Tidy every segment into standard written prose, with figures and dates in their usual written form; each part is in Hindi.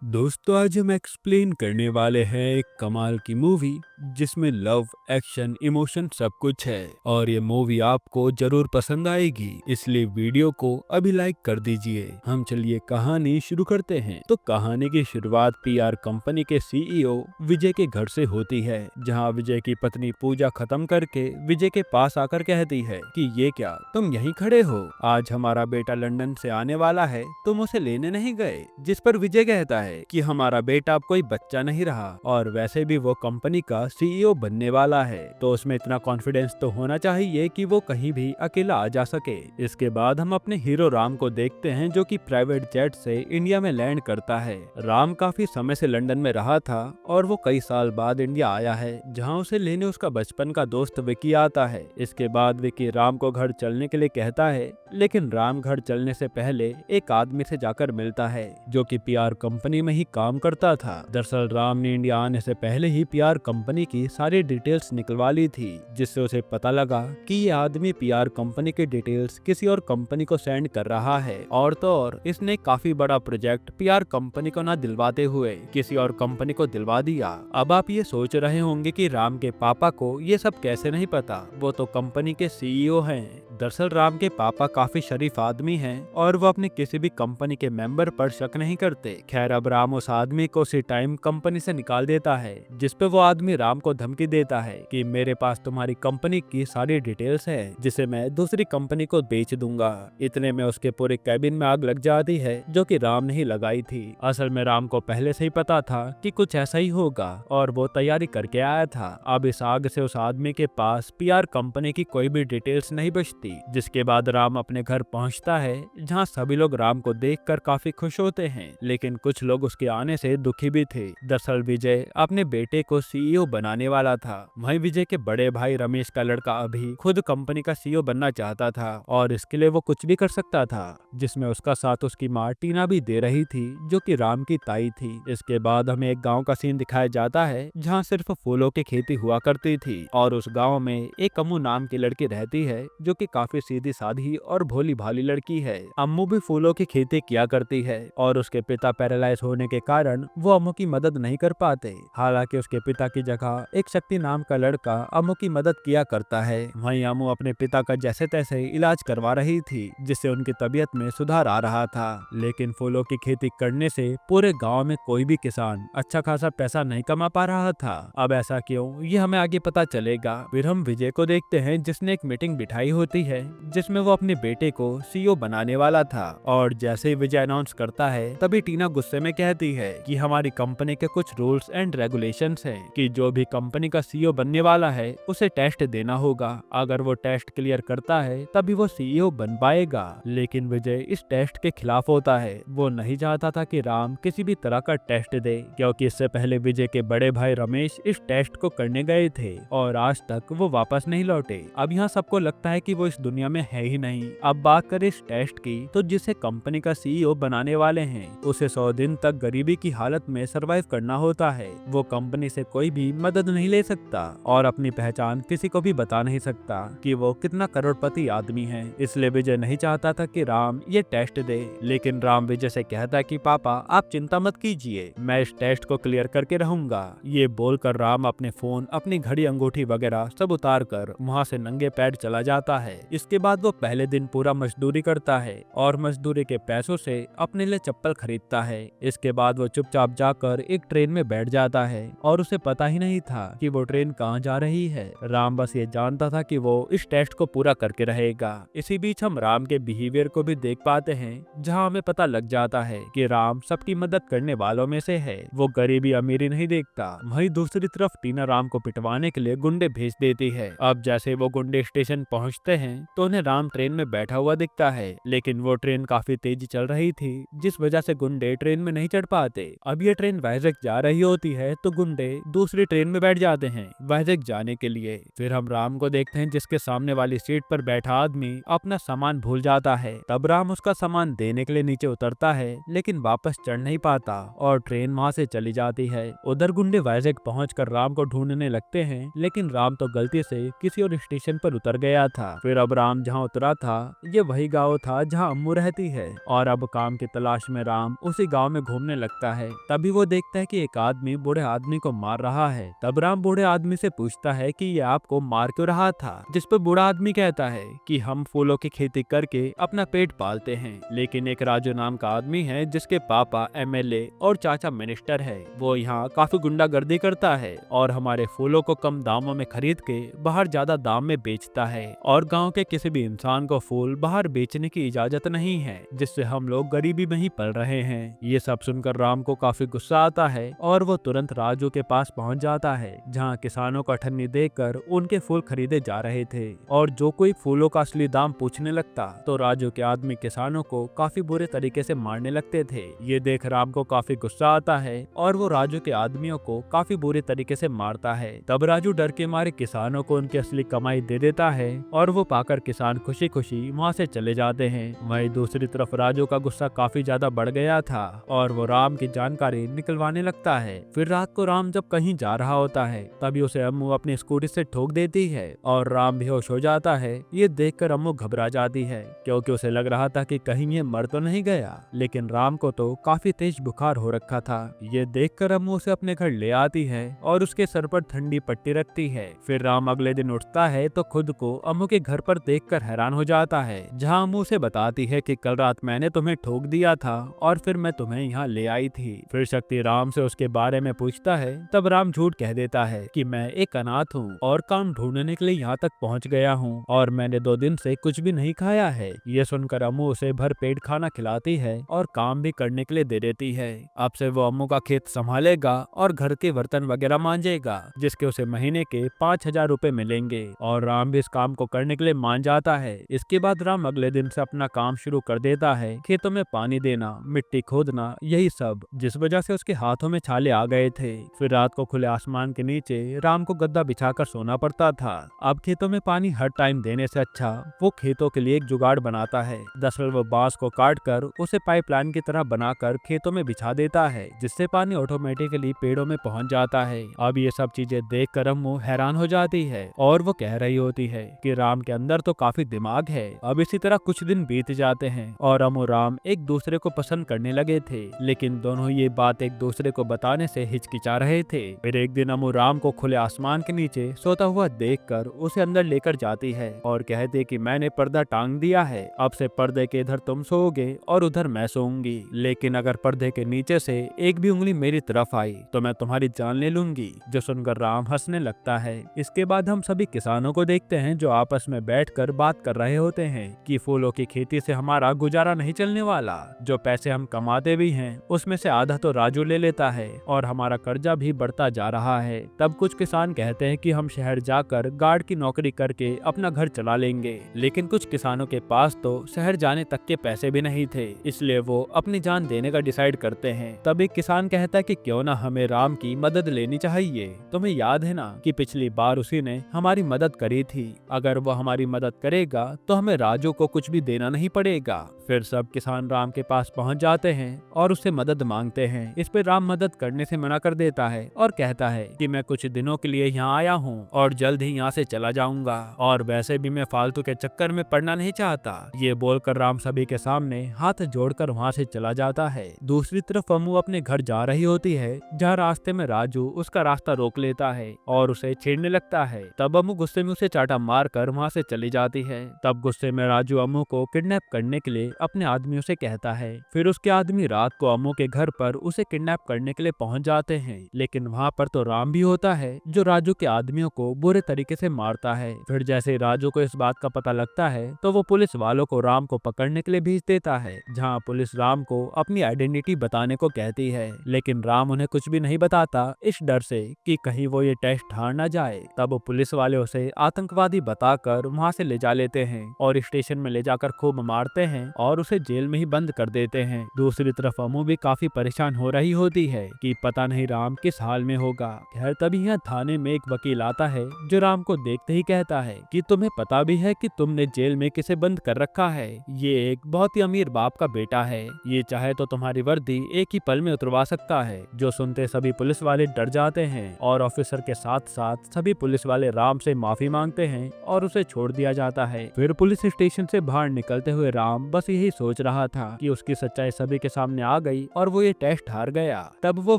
दोस्तों, आज हम एक्सप्लेन करने वाले हैं एक कमाल की मूवी जिसमें लव, एक्शन, इमोशन सब कुछ है और ये मूवी आपको जरूर पसंद आएगी। इसलिए वीडियो को अभी लाइक कर दीजिए। हम चलिए कहानी शुरू करते हैं। तो कहानी की शुरुआत पीआर कंपनी के सीईओ विजय के घर से होती है, जहां विजय की पत्नी पूजा खत्म करके विजय के पास आकर कहती है कि ये क्या, तुम यहीं खड़े हो? आज हमारा बेटा लंदन से आने वाला है, तुम उसे लेने नहीं गए? जिस पर विजय कहता है कि हमारा बेटा अब कोई बच्चा नहीं रहा और वैसे भी वो कंपनी का सीईओ बनने वाला है, तो उसमें इतना कॉन्फिडेंस तो होना चाहिए कि वो कहीं भी अकेला आ जा सके। इसके बाद हम अपने हीरो राम को देखते हैं, जो कि प्राइवेट जेट से इंडिया में लैंड करता है। राम काफी समय से लंदन में रहा था और वो कई साल बाद इंडिया आया है, जहाँ उसे लेने उसका बचपन का दोस्त विकी आता है। इसके बाद विकी राम को घर चलने के लिए कहता है, लेकिन राम घर चलने से पहले एक आदमी से जाकर मिलता है, जो कि पीआर कंपनी में ही काम करता था। दरअसल राम ने इंडिया आने से पहले ही पीआर कंपनी की सारी डिटेल्स निकलवा ली थी, जिससे उसे पता लगा कि ये आदमी पीआर कंपनी की डिटेल्स किसी और कंपनी को सेंड कर रहा है। और तो और इसने काफी बड़ा प्रोजेक्ट पीआर कंपनी को ना दिलवाते हुए किसी और कंपनी को दिलवा दिया। अब आप ये सोच रहे होंगे कि राम के पापा को ये सब कैसे नहीं पता, वो तो कंपनी के सीईओ हैं। दरअसल राम के पापा काफी शरीफ आदमी हैं और वो अपने किसी भी कंपनी के मेंबर पर शक नहीं करते। खैर, अब राम उस आदमी को उसी टाइम कंपनी से निकाल देता है, जिसपे वो आदमी राम को धमकी देता है कि मेरे पास तुम्हारी कंपनी की सारी डिटेल्स है, जिसे मैं दूसरी कंपनी को बेच दूंगा। इतने में उसके पूरे कैबिन में आग लग जाती है, जो कि राम ने ही लगाई थी। असल में राम को पहले से ही पता था कि कुछ ऐसा ही होगा और वो तैयारी करके आया था। अब इस आग से उस आदमी के पास पीआर कंपनी की कोई भी डिटेल्स नहीं बचती। जिसके बाद राम अपने घर पहुंचता है, जहां सभी लोग राम को देखकर काफी खुश होते हैं, लेकिन कुछ लोग उसके आने से दुखी भी थे। दरअसल विजय अपने बेटे को सीईओ बनाने वाला था। वहीं विजय के बड़े भाई रमेश का लड़का अभी खुद कंपनी का सीईओ बनना चाहता था और इसके लिए वो कुछ भी कर सकता था, जिसमें उसका साथ उसकी माँ टीना भी दे रही थी, जो कि राम की ताई थी। इसके बाद हमें एक गाँव का सीन दिखाया जाता है, जहाँ सिर्फ फूलों की खेती हुआ करती थी और उस गाँव में एक अम्मू नाम की लड़की रहती है, जो कि काफी सीधी साधी और भोली भाली लड़की है। अम्मू भी फूलों की खेती किया करती है और उसके पिता पैरालाइज होने के कारण वो अम्मू की मदद नहीं कर पाते। हालांकि उसके पिता की जगह एक शक्ति नाम का लड़का अम्मू की मदद किया करता है। वहीं अम्मू अपने पिता का जैसे तैसे इलाज करवा रही थी, जिससे उनकी तबीयत में सुधार आ रहा था। लेकिन फूलों की खेती करने से पूरे गाँव में कोई भी किसान अच्छा खासा पैसा नहीं कमा पा रहा था। अब ऐसा क्यों, ये हमें आगे पता चलेगा। फिर हम विजय को देखते हैं, जिसने एक मीटिंग बिठाई होती है, जिसमें वो अपने बेटे को सीईओ बनाने वाला था। और जैसे ही विजय अनाउंस करता है, तभी टीना गुस्से में कहती है कि हमारी कंपनी के कुछ रूल्स एंड रेगुलेशंस हैं कि जो भी कंपनी का सीईओ बनने वाला है उसे टेस्ट देना होगा। अगर वो टेस्ट क्लियर करता है तभी वो सीईओ बन पाएगा। लेकिन विजय इस टेस्ट के खिलाफ होता है। वो नहीं चाहता था कि राम किसी भी तरह का टेस्ट दे, क्योंकि इससे पहले विजय के बड़े भाई रमेश इस टेस्ट को करने गए थे और आज तक वो वापस नहीं लौटे। अब यहाँ सबको लगता है कि वो इस दुनिया में है ही नहीं। अब बात करें इस टेस्ट की, तो जिसे कंपनी का सीईओ बनाने वाले हैं उसे 100 दिन तक गरीबी की हालत में सरवाइव करना होता है। वो कंपनी से कोई भी मदद नहीं ले सकता और अपनी पहचान किसी को भी बता नहीं सकता कि वो कितना करोड़पति आदमी है। इसलिए विजय नहीं चाहता था कि राम ये टेस्ट दे। लेकिन राम विजय से कहता कि पापा आप चिंता मत कीजिए, मैं इस टेस्ट को क्लियर करके रहूंगा। ये बोलकर राम अपने फोन, अपनी घड़ी, अंगूठी वगैरह सब उतार कर वहाँ से नंगे पैर चला जाता है। इसके बाद वो पहले दिन पूरा मजदूरी करता है और मजदूरी के पैसों से अपने लिए चप्पल खरीदता है। इसके बाद वो चुपचाप जाकर एक ट्रेन में बैठ जाता है और उसे पता ही नहीं था कि वो ट्रेन कहाँ जा रही है। राम बस ये जानता था कि वो इस टेस्ट को पूरा करके रहेगा। इसी बीच हम राम के बिहेवियर को भी देख पाते हैं, जहाँ हमें पता लग जाता है कि राम सबकी मदद करने वालों में से है। वो गरीबी अमीरी नहीं देखता। वहीं दूसरी तरफ टीना राम को पिटवाने के लिए गुंडे भेज देती है। अब जैसे वो गुंडे स्टेशन पहुंचते हैं तो उन्हें राम ट्रेन में बैठा हुआ दिखता है, लेकिन वो ट्रेन काफी तेजी चल रही थी, जिस वजह से गुंडे ट्रेन में नहीं चढ़ पाते। अब ये ट्रेन वाइजैक जा रही होती है तो गुंडे दूसरी ट्रेन में बैठ जाते हैं वाइजैक जाने के लिए। फिर हम राम को देखते हैं, जिसके सामने वाली सीट पर बैठा आदमी अपना सामान भूल जाता है। तब राम उसका सामान देने के लिए नीचे उतरता है, लेकिन वापस चढ़ नहीं पाता और ट्रेन वहाँ से चली जाती है। उधर गुंडे वाइजैक पहुंचकर राम को ढूंढने लगते हैं, लेकिन राम तो गलती से किसी और स्टेशन पर उतर गया था। फिर फिर अब राम जहाँ उतरा था ये वही गांव था जहाँ अम्मू रहती है और अब काम की तलाश में राम उसी गांव में घूमने लगता है। तभी वो देखता है कि एक आदमी बूढ़े आदमी को मार रहा है। तब राम बूढ़े आदमी से पूछता है कि ये आपको मार क्यों रहा था, जिस पर बूढ़ा आदमी कहता है कि हम फूलों की खेती करके अपना पेट पालते हैं, लेकिन एक राजू नाम का आदमी है जिसके पापा एमएलए और चाचा मिनिस्टर है। वो यहाँ काफी गुंडागर्दी करता है और हमारे फूलों को कम दामों में खरीद के बाहर ज्यादा दाम में बेचता है और गांव के किसी भी इंसान को फूल बाहर बेचने की इजाजत नहीं है, जिससे हम लोग गरीबी में ही पल रहे हैं। ये सब सुनकर राम को काफी गुस्सा आता है और वो तुरंत राजू के पास पहुंच जाता है जहां किसानों का ठन्नी देखकर उनके फूल खरीदे जा रहे थे। और जो कोई फूलों का असली दाम पूछने लगता तो राजू के आदमी किसानों को काफी बुरे तरीके से मारने लगते थे। ये देख राम को काफी गुस्सा आता है और वो राजू के आदमियों को काफी बुरे तरीके से मारता है। तब राजू डर के मारे किसानों को उनकी असली कमाई दे देता है और वो पाकर किसान खुशी खुशी वहाँ से चले जाते हैं। वहीं दूसरी तरफ राजू का गुस्सा काफी ज्यादा बढ़ गया था और वो राम की जानकारी निकलवाने लगता है। फिर रात को राम जब कहीं जा रहा होता है तभी उसे अम्मू अपनी स्कूटी से ठोक देती है और राम बेहोश हो जाता है। ये देखकर अम्मू घबरा जाती है क्योंकि उसे लग रहा था कि कहीं ये मर तो नहीं गया, लेकिन राम को तो काफी तेज बुखार हो रखा था। ये देखकर अम्मू उसे अपने घर ले आती है और उसके सर पर ठंडी पट्टी रखती है। फिर राम अगले दिन उठता है तो खुद को अम्मू के घर पर देखकर हैरान हो जाता है, जहां अम्मू उसे बताती है कि कल रात मैंने तुम्हें ठोक दिया था और फिर मैं तुम्हें यहाँ ले आई थी। फिर शक्ति राम से उसके बारे में पूछता है। तब राम झूठ कह देता है कि मैं एक अनाथ हूँ और काम ढूंढने के लिए यहाँ तक पहुँच गया हूँ और मैंने 2 दिन से कुछ भी नहीं खाया है। ये सुनकर अम्मू उसे भर पेट खाना खिलाती है और काम भी करने के लिए दे देती है। अब से वो अम्मू का खेत संभालेगा और घर के बर्तन वगैरह मांजेगा, जिसके उसे महीने के 5,000 रुपए मिलेंगे और राम भी इस काम को करने के लिए मान जाता है। इसके बाद राम अगले दिन से अपना काम शुरू कर देता है, खेतों में पानी देना, मिट्टी खोदना, यही सब, जिस वजह से उसके हाथों में छाले आ गए थे। फिर रात को खुले आसमान के नीचे राम को गद्दा बिछाकर सोना पड़ता था। अब खेतों में पानी हर टाइम देने से अच्छा वो खेतों के लिए एक जुगाड़ बनाता है। दरअसल वो बांस को काट कर उसे पाइपलाइन की तरह बनाकर खेतों में बिछा देता है, जिससे पानी ऑटोमेटिकली पेड़ों में पहुंच जाता है। अब ये सब चीजें देख कर अम्मू हैरान हो जाती है और वो कह रही होती है कि राम के अंदर तो काफी दिमाग है। अब इसी तरह कुछ दिन बीत जाते हैं और अम्मू राम एक दूसरे को पसंद करने लगे थे, लेकिन दोनों ये बात एक दूसरे को बताने से हिचकिचा रहे थे। फिर एक दिन अम्मू राम को खुले आसमान के नीचे सोता हुआ देखकर उसे अंदर लेकर जाती है और कहती कि मैंने पर्दा टांग दिया है, अब से पर्दे के इधर तुम सोओगे और उधर मैं सोऊंगी, लेकिन अगर पर्दे के नीचे से एक भी उंगली मेरी तरफ आई तो मैं तुम्हारी जान ले लूंगी। जो सुनकर राम हंसने लगता है। इसके बाद हम सभी किसानों को देखते हैं जो आपस में बैठकर बात कर रहे होते हैं कि फूलों की खेती से हमारा गुजारा नहीं चलने वाला, जो पैसे हम कमाते भी हैं उसमें से आधा तो राजू ले लेता है और हमारा कर्जा भी बढ़ता जा रहा है। तब कुछ किसान कहते हैं कि हम शहर जाकर गार्ड की नौकरी करके अपना घर चला लेंगे, लेकिन कुछ किसानों के पास तो शहर जाने तक के पैसे भी नहीं थे, इसलिए वो अपनी जान देने का डिसाइड करते हैं। तब एक किसान कहता है कि क्यों ना हमें राम की मदद लेनी चाहिए, तुम्हें याद है ना कि पिछली बार उसी ने हमारी मदद करी थी, अगर वो हमारी मदद करेगा तो हमें राजू को कुछ भी देना नहीं पड़ेगा। फिर सब किसान राम के पास पहुंच जाते हैं और उससे मदद मांगते हैं। इस पे राम मदद करने से मना कर देता है और कहता है कि मैं कुछ दिनों के लिए यहाँ आया हूँ और जल्द ही यहाँ से चला जाऊंगा और वैसे भी मैं फालतू के चक्कर में पड़ना नहीं चाहता। ये बोलकर राम सभी के सामने हाथ जोड़कर वहाँ से चला जाता है। दूसरी तरफ अम्मू अपने घर जा रही होती है, जहाँ रास्ते में राजू उसका रास्ता रोक लेता है और उसे छेड़ने लगता है। तब अम्मू गुस्से में उसे चाटा मार कर वहाँ से चली जाती है। तब गुस्से में राजू अम्मू को किडनैप करने के लिए अपने आदमियों से कहता है। फिर उसके आदमी रात को अम्मू के घर पर उसे किडनैप करने के लिए पहुंच जाते हैं, लेकिन वहाँ पर तो राम भी होता है जो राजू के आदमियों को बुरे तरीके से मारता है। फिर जैसे राजू को इस बात का पता लगता है तो वो पुलिस वालों को राम को पकड़ने के लिए भेज देता है, जहाँ पुलिस राम को अपनी आइडेंटिटी बताने को कहती है, लेकिन राम उन्हें कुछ भी नहीं बताता इस डर से कि कहीं वो ये टेस्ट हार ना जाए। तब पुलिस वाले उसे आतंकवादी बताकर वहाँ से ले जा लेते हैं और स्टेशन में ले जाकर खूब मारते हैं और उसे जेल में ही बंद कर देते हैं। दूसरी तरफ अम्मू भी काफी परेशान हो रही होती है कि पता नहीं राम किस हाल में होगा। खैर तभी यहाँ थाने में एक वकील आता है जो राम को देखते ही कहता है कि तुम्हें पता भी है कि तुमने जेल में किसे बंद कर रखा है, ये एक बहुत ही अमीर बाप का बेटा है, ये चाहे तो तुम्हारी वर्दी एक ही पल में उतरवा सकता है। जो सुनते सभी पुलिस वाले डर जाते हैं और ऑफिसर के साथ साथ सभी पुलिस वाले राम से माफी मांगते हैं और उसे छोड़ छोड़ दिया जाता है। फिर पुलिस स्टेशन से बाहर निकलते हुए राम बस यही सोच रहा था कि उसकी सच्चाई सभी के सामने आ गई और वो ये टेस्ट हार गया। तब वो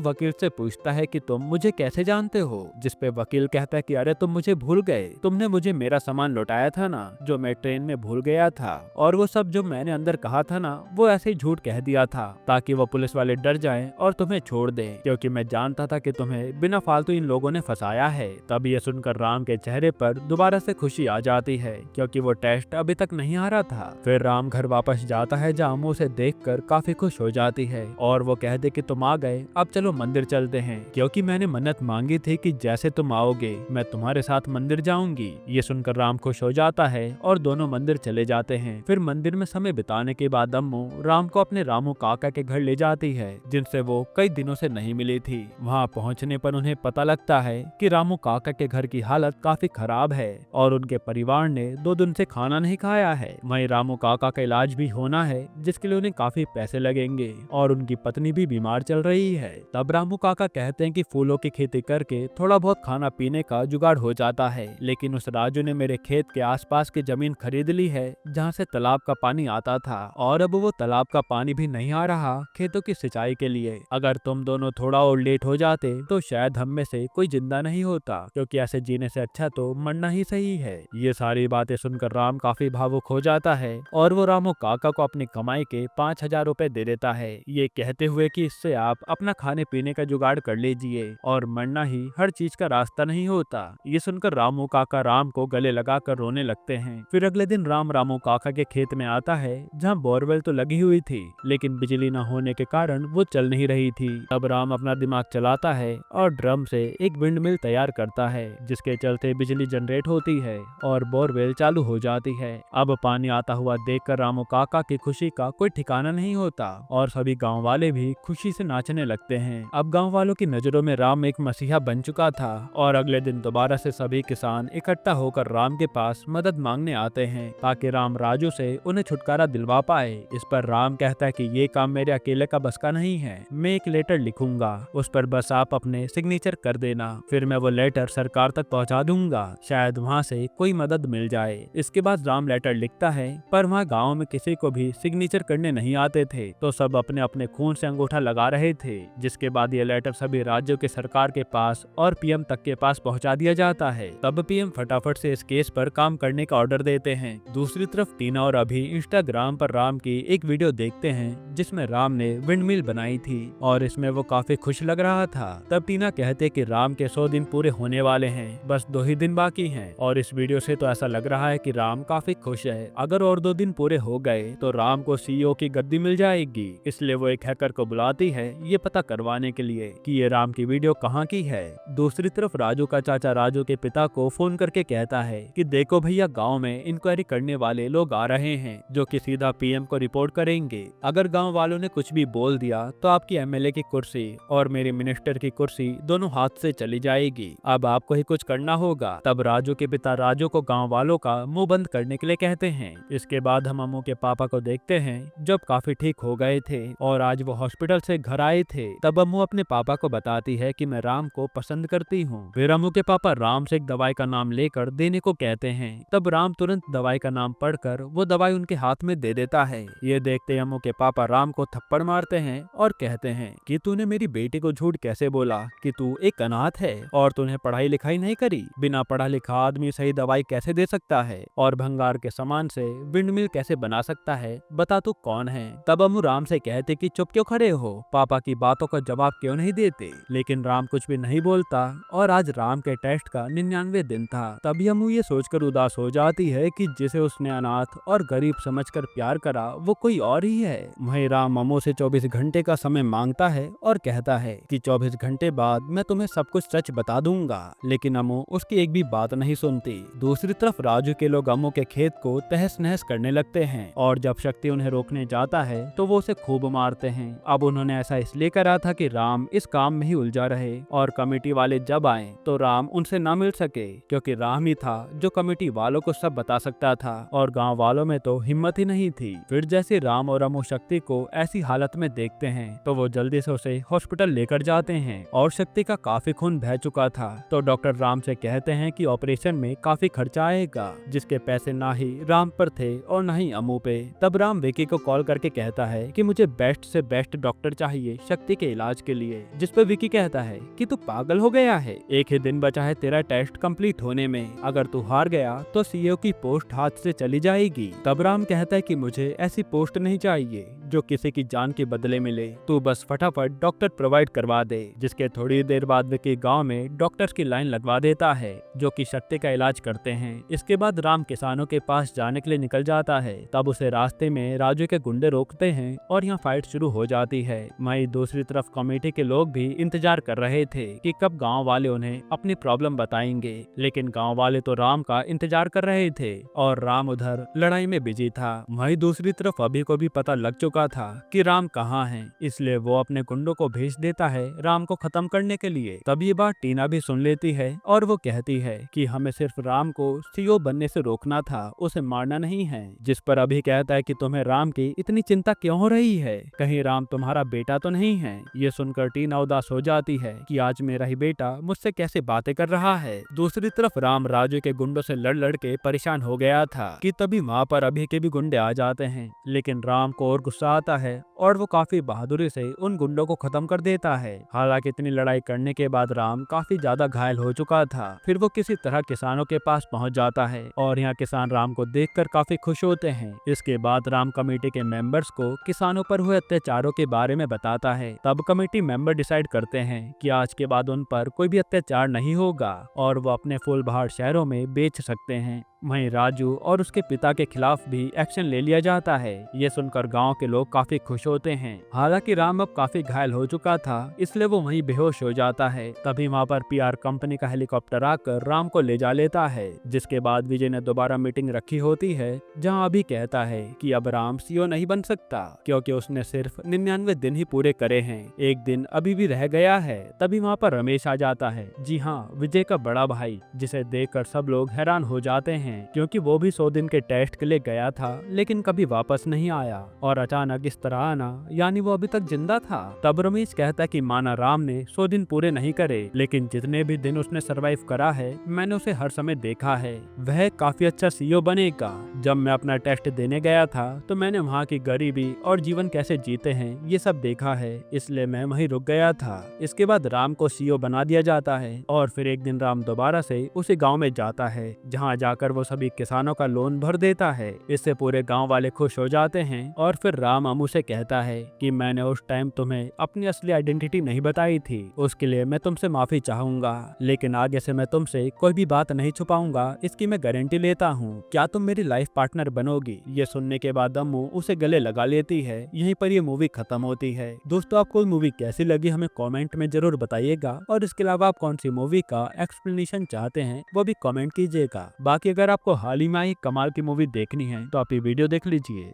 वकील से पूछता है कि तुम मुझे कैसे जानते हो, जिस पे वकील कहता है कि अरे तुम मुझे भूल गए, तुमने मुझे मेरा सामान लौटाया था ना जो मैं ट्रेन में भूल गया था, और वो सब जो मैंने अंदर कहा था ना वो ऐसे ही झूठ कह दिया था ताकि वो पुलिस वाले डर जाएं और तुम्हें छोड़ दें, क्योंकि मैं जानता था कि तुम्हें बिना फालतू इन लोगों ने फंसाया है। तब ये सुनकर राम के चेहरे पर दोबारा से खुशी आ जाती है क्योंकि वो टेस्ट अभी तक नहीं हारा था। फिर राम घर वापस जाता है जहाँ अम्मू उसे देखकर काफी खुश हो जाती है और वो कह दे कि तुम आ गए, अब चलो मंदिर चलते हैं, क्योंकि मैंने मन्नत मांगी थी कि जैसे तुम आओगे मैं तुम्हारे साथ मंदिर जाऊंगी। ये सुनकर राम खुश हो जाता है और दोनों मंदिर चले जाते हैं। फिर मंदिर में समय बिताने के बाद अम्मू राम को अपने रामू काका के घर ले जाती है जिनसे वो कई दिनों से नहीं मिली थी। वहाँ पहुँचने पर उन्हें पता लगता है कि रामू काका के घर की हालत काफी खराब है और उनके परिवार ने 2 दिन से खाना नहीं खाया है। वहीं रामू काका का इलाज भी होना है जिसके लिए उन्हें काफी पैसे लगेंगे और उनकी पत्नी भी बीमार चल रही है। तब रामू काका कहते हैं कि फूलों की खेती करके थोड़ा बहुत खाना पीने का जुगाड़ हो जाता है, लेकिन उस राजू ने मेरे खेत के आसपास की जमीन खरीद ली है जहाँ से तालाब का पानी आता था और अब वो तालाब का पानी भी नहीं आ रहा खेतों की सिंचाई के लिए। अगर तुम दोनों थोड़ा और लेट हो जाते तो शायद हम में से कोई जिंदा नहीं होता, क्योंकि ऐसे जीने से अच्छा तो मरना ही सही है। ये सारी बातें सुनकर राम काफी भावुक हो जाता है और वो रामू काका को अपनी कमाई के 5,000 रुपए दे देता है, ये कहते हुए कि इससे आप अपना खाने पीने का जुगाड़ कर लीजिए और मरना ही हर चीज का रास्ता नहीं होता। ये सुनकर रामू काका राम को गले लगाकर रोने लगते हैं। फिर अगले दिन राम रामू काका के खेत में आता है जहाँ बोरवेल तो लगी हुई थी लेकिन बिजली न होने के कारण वो चल नहीं रही थी। तब राम अपना दिमाग चलाता है और ड्रम से एक विंड मिल तैयार करता है जिसके चलते बिजली जनरेट होती है और बोरवेल चालू हो जाती है। अब पानी आता हुआ देखकर रामू काका की खुशी का कोई ठिकाना नहीं होता और सभी गांव वाले भी खुशी से नाचने लगते हैं। अब गांव वालों की नजरों में राम एक मसीहा बन चुका था और अगले दिन दोबारा से सभी किसान इकट्ठा होकर राम के पास मदद मांगने आते हैं ताकि राम राजू से उन्हें छुटकारा दिलवा पाए। इस पर राम कहता है कि ये काम मेरे अकेले का बस का नहीं है, मैं एक लेटर लिखूंगा, उस पर बस आप अपने सिग्नेचर कर देना, फिर मैं वो लेटर सरकार तक पहुंचा दूंगा, शायद वहां से कोई मदद मिल जाए। इसके बाद राम लेटर लिखता है पर वहाँ गाँव में किसी को भी सिग्नेचर करने नहीं आते थे तो सब अपने अपने खून से अंगूठा लगा रहे थे। जिसके बाद ये लेटर सभी राज्यों के सरकार के पास और पीएम तक के पास पहुंचा दिया जाता है। तब पीएम फटाफट से इस केस पर काम करने का ऑर्डर देते हैं। दूसरी तरफ टीना और अभी इंस्टाग्राम पर राम की एक वीडियो देखते हैं जिसमें राम ने विंड मिल बनाई थी और इसमें वो काफी खुश लग रहा था। तब टीना कहते कि राम के 100 दिन पूरे होने वाले हैं, बस 2 ही दिन बाकी हैं और इस वीडियो से तो ऐसा लग रहा है कि राम काफी खुश है। अगर और 2 दिन पूरे हो गए तो राम को सीईओ की गद्दी मिल जाएगी, इसलिए वो एक हैकर को बुलाती है ये पता करवाने के लिए कि ये राम की वीडियो कहाँ की है। दूसरी तरफ राजू का चाचा राजू के पिता को फोन करके कहता है कि देखो भैया, गांव में इंक्वायरी करने वाले लोग आ रहे हैं जो कि सीधा पीएम को रिपोर्ट करेंगे। अगर गांव वालों ने कुछ भी बोल दिया तो आपकी एमएलए की कुर्सी और मेरी मिनिस्टर की कुर्सी दोनों हाथ से चली जाएगी, अब आपको ही कुछ करना होगा। तब राजू के पिता राजू को गाँव वालों का मुँह बंद करने के लिए कहते हैं। इसके बाद हम अम्मू के पापा को देखते हैं जब काफी ठीक हो गए थे और आज वो हॉस्पिटल से घर आए थे। तब अम्मू अपने पापा को बताती है कि मैं राम को पसंद करती हूँ। फिर अम्मू के पापा राम से एक दवाई का नाम लेकर देने को कहते हैं। तब राम तुरंत दवाई का नाम पढ़कर वो दवाई उनके हाथ में दे देता है। ये देखते अम्मू के पापा राम को थप्पड़ मारते हैं और कहते हैं कि तूने मेरी बेटी को झूठ कैसे बोला कि तू एक अनाथ है और तूने पढ़ाई लिखाई नहीं करी, बिना पढ़ा लिखा आदमी सही दवाई कैसे दे सकता है और भंगार के सामान से विंड मिल कैसे बना सकता है, बता तू कौन है। तब अम्मू राम से कहते कि चुप क्यों खड़े हो, पापा की बातों का जवाब क्यों नहीं देते, लेकिन राम कुछ भी नहीं बोलता और आज राम के टेस्ट का 99 दिन था। तभी अम्मू ये सोचकर उदास हो जाती है कि जिसे उसने अनाथ और गरीब समझकर प्यार करा वो कोई और ही है। वहीं राम अम्मू से 24 घंटे का समय मांगता है और कहता है कि 24 घंटे बाद मैं तुम्हें सब कुछ सच बता दूंगा, लेकिन अम्मू उसकी एक भी बात नहीं सुनती। दूसरी तरफ राजू के लोग अम्मू के खेत को तहस नहस करने लगते हैं और जब शक्ति उन्हें रोकने जाता है तो वो उसे खूब मारते हैं। अब उन्होंने ऐसा इसलिए करा था कि राम इस काम में ही उलझा रहे और कमेटी वाले जब आए तो राम उनसे ना मिल सके, क्योंकि राम ही था जो कमेटी वालों को सब बता सकता था और गांव वालों में तो हिम्मत ही नहीं थी। फिर जैसे राम और अम्मू शक्ति को ऐसी हालत में देखते हैं तो वो जल्दी से उसे हॉस्पिटल लेकर जाते हैं और शक्ति का काफी खून बह चुका था तो डॉक्टर राम से कहते हैं कि ऑपरेशन में काफी खर्चा आएगा जाएगा, जिसके पैसे ना ही राम पर थे और ना ही अमू पे। तब राम विकी को कॉल करके कहता है कि मुझे बेस्ट से बेस्ट डॉक्टर चाहिए शक्ति के इलाज के लिए, जिस पर विकी कहता है कि तू पागल हो गया है, एक ही दिन बचा है तेरा टेस्ट कंप्लीट होने में, अगर तू हार गया तो सीईओ की पोस्ट हाथ से चली जाएगी। तब राम कहता है कि मुझे ऐसी पोस्ट नहीं चाहिए जो किसी की जान के बदले मिले, तू बस फटाफट डॉक्टर प्रोवाइड करवा दे। जिसके थोड़ी देर बाद विकी गांव में डॉक्टर्स की लाइन लगवा देता है जो कि शक्ति का इलाज करते हैं। इसके बाद राम किसानों के पास जाने के लिए निकल जाता है। तब उसे रास्ते में राजू के गुंडे रोकते हैं और यहाँ फाइट शुरू हो जाती है। वहीं दूसरी तरफ कमेटी के लोग भी इंतजार कर रहे थे कि कब गांव वाले उन्हें अपनी प्रॉब्लम बताएंगे, लेकिन गांव वाले तो राम का इंतजार कर रहे थे और राम उधर लड़ाई में बिजी था। वहीं दूसरी तरफ अभी को भी पता लग चुका था कि राम कहाँ है, इसलिए वो अपने गुंडों को भेज देता है राम को खत्म करने के लिए। तब ये बात टीना भी सुन लेती है और वो कहती है कि हमें सिर्फ राम को सीईओ बनने से रोकना था, उसे मारना नहीं है। जिस पर अभी कहता है कि तुम्हें राम की इतनी चिंता क्यों हो रही है, कहीं राम तुम्हारा बेटा तो नहीं है। ये सुनकर टीना उदास हो जाती है कि आज मेरा ही बेटा मुझसे कैसे बातें कर रहा है। दूसरी तरफ राम राजू के गुंडों से लड़ लड़ के परेशान हो गया था कि तभी वहाँ पर अभी के भी गुंडे आ जाते हैं, लेकिन राम को और गुस्सा आता है और वो काफी बहादुरी से उन गुंडों को खत्म कर देता है। हालांकि इतनी लड़ाई करने के बाद राम काफी ज्यादा घायल हो चुका था। फिर वो किसी तरह किसानों के पास पहुंच जाता है और यहाँ किसान राम को देखकर काफी खुश होते हैं। इसके बाद राम कमेटी के मेंबर्स को किसानों पर हुए अत्याचारों के बारे में बताता है। तब कमेटी मेंबर डिसाइड करते हैं कि आज के बाद उन पर कोई भी अत्याचार नहीं होगा और वो अपने फूल बहार शहरों में बेच सकते हैं। वहीं राजू और उसके पिता के खिलाफ भी एक्शन ले लिया जाता है। ये सुनकर गांव के लोग काफी खुश होते हैं। हालांकि राम अब काफी घायल हो चुका था, इसलिए वो वहीं बेहोश हो जाता है। तभी वहाँ पर पीआर कंपनी का हेलीकॉप्टर आकर राम को ले जा लेता है। जिसके बाद विजय ने दोबारा मीटिंग रखी होती है, जहाँ अभी कहता है कि अब राम सीईओ नहीं बन सकता क्योंकि उसने सिर्फ 99 दिन ही पूरे करे हैं, एक दिन अभी भी रह गया है। तभी वहाँ पर रमेश आ जाता है, जी हाँ, विजय का बड़ा भाई, जिसे देखकर सब लोग हैरान हो जाते हैं क्योंकि वो भी 100 दिन के टेस्ट के लिए गया था लेकिन कभी वापस नहीं आया और अचानक इस तरह आना यानी वो अभी तक जिंदा था। तब रमेश कहता है कि माना राम ने 100 दिन पूरे नहीं करे, लेकिन जितने भी दिन उसने सरवाइव करा है मैंने उसे हर समय देखा है, वह काफी अच्छा सीईओ बनेगा। जब मैं अपना टेस्ट देने गया था तो मैंने वहाँ की गरीबी और जीवन कैसे जीते हैं ये सब देखा है, इसलिए मैं वहीं रुक गया था। इसके बाद राम को सीईओ बना दिया जाता है और फिर एक दिन राम दोबारा से उसी गाँव में जाता है, जहाँ जाकर वो सभी किसानों का लोन भर देता है। इससे पूरे गांव वाले खुश हो जाते हैं और फिर राम अमू से कहता है कि मैंने उस टाइम तुम्हें अपनी असली आइडेंटिटी नहीं बताई थी, उसके लिए मैं तुमसे माफी चाहूंगा, लेकिन आगे से मैं तुमसे कोई भी बात नहीं छुपाऊंगा, इसकी मैं गारंटी लेता हूँ। क्या तुम मेरी लाइफ पार्टनर बनोगी? ये सुनने के बाद अम्मू उसे गले लगा लेती है। यहीं पर ये मूवी खत्म होती है। दोस्तों, आपको मूवी कैसी लगी हमें कमेंट में जरूर बताइएगा और इसके अलावा आप कौन सी मूवी का एक्सप्लेनेशन चाहते हैं वो भी कमेंट कीजिएगा। बाकी अगर आपको हाल ही में आई कमाल की मूवी देखनी है तो आप ये वीडियो देख लीजिए।